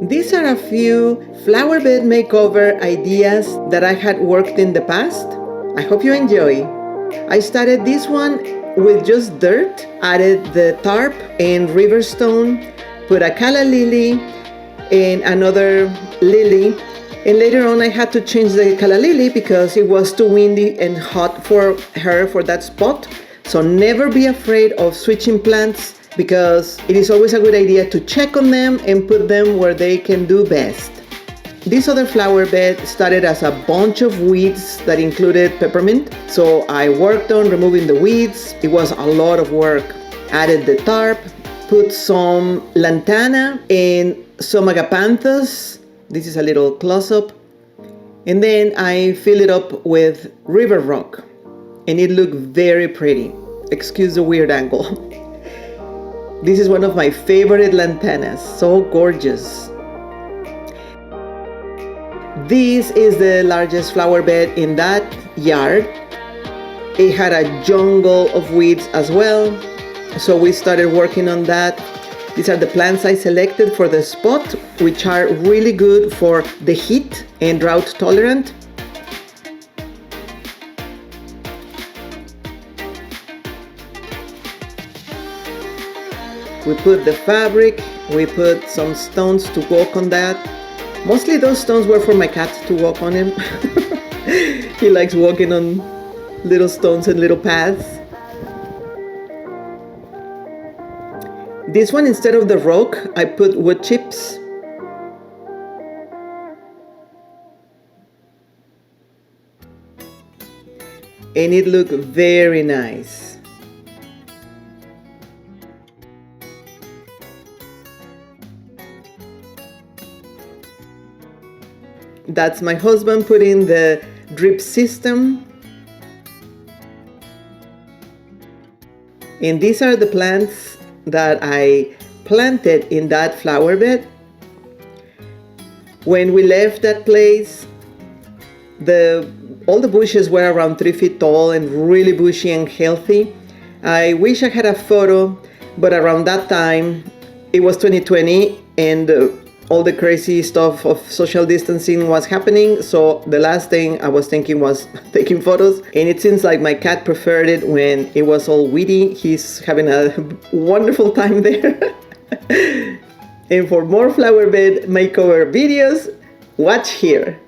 These are a few flowerbed makeover ideas that I had worked in the past. I hope you enjoy. I started this one with just dirt, added the tarp and river stone, put a calla lily and another lily, and later on I had to change the calla lily because it was too windy and hot for her for that spot. So never be afraid of switching plants, because it is always a good idea to check on them and put them where they can do best. This other flower bed started as a bunch of weeds that included peppermint, so I worked on removing the weeds. It was a lot of work. Added the tarp, put some lantana and some agapanthus. This is a little close-up. And then I fill it up with river rock, and it looked very pretty. Excuse the weird angle. This is one of my favorite lantanas, so gorgeous. This is the largest flower bed in that yard. It had a jungle of weeds as well, so we started working on that. These are the plants I selected for the spot, which are really good for the heat and drought tolerant. We put the fabric, we put some stones to walk on that. Mostly those stones were for my cat to walk on him. He likes walking on little stones and little paths. This one, instead of the rock, I put wood chips. And it looked very nice. That's my husband putting the drip system. And these are the plants that I planted in that flower bed. When we left that place, all the bushes were around 3 feet tall and really bushy and healthy. I wish I had a photo, but around that time, it was 2020 and all the crazy stuff of social distancing was happening, so the last thing I was thinking was taking photos. And it seems like my cat preferred it when it was all weedy. He's having a wonderful time there. And for more flower bed makeover videos, watch here.